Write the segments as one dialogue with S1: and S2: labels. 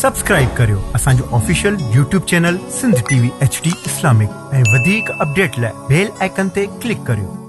S1: Subscribe करियो असांजो official YouTube channel Sindh TV HD Islamic ऐं वधीक अपडेट लाइ बेल आइकन ते क्लिक करियो।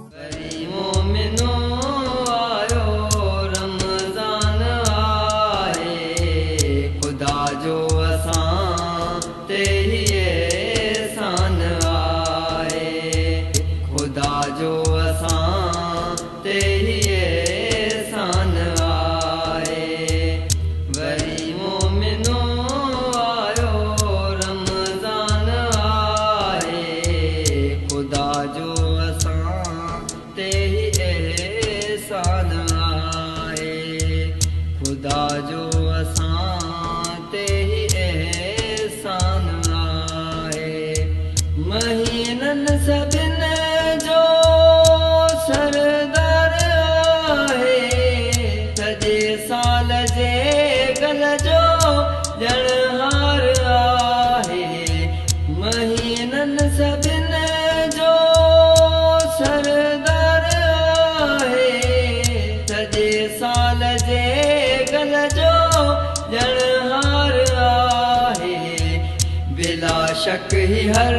S2: शक ही हर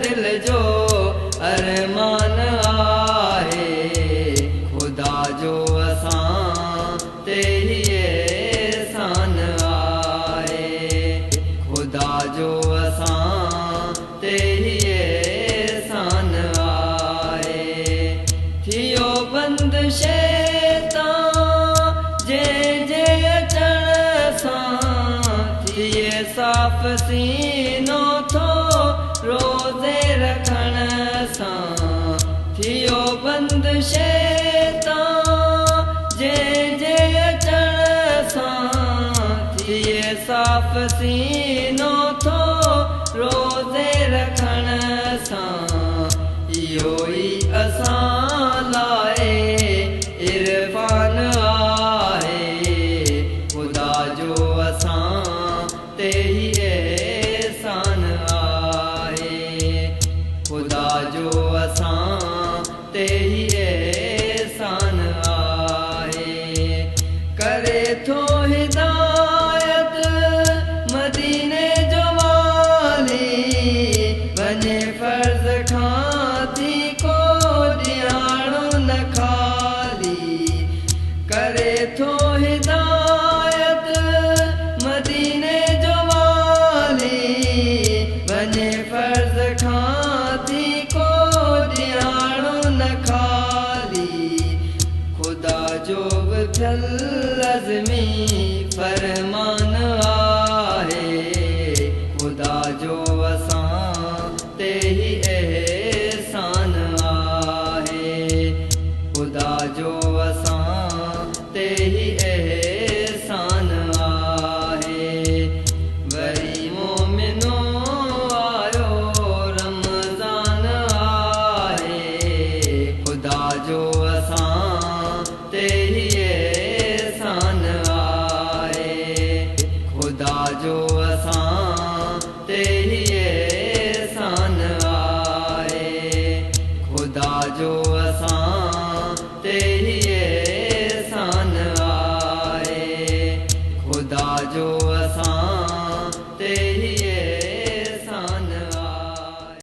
S2: दिल जो अरमान आहे खुदा जो असां ते ही एहसान आहे खुदा जो असां ते ही एहसान आहे थियो बंद शैतान जे जे अचण सां थिए साफ़ सीनो रोज़े रखण सां थियो बंद शैतान जे जे अचण सां थिए साफ़ सीनो थो रोज़े रखण सां इहो ई असां लाइ इरफान आहे खुदा जो असां ते ही एहसान खुदा जो असां ते ही एहसान आहे करे थो हिदायत मदीने जो वाली वञे फर्ज़ खां थी को ॾियाणो न खाली करे थो हिदायत मदीने जो वाली वञे फर्ज़ खां लज़मी फरमान आहे खुदा जो असां ते ही एहसान आहे खुदा जो असां ते ही एहसान आहे वरी मोमिनो आयो रमज़ान आहे खुदा जो असां ते ही जो असां ते ही एहसान आहे खुदा जो असां ते ही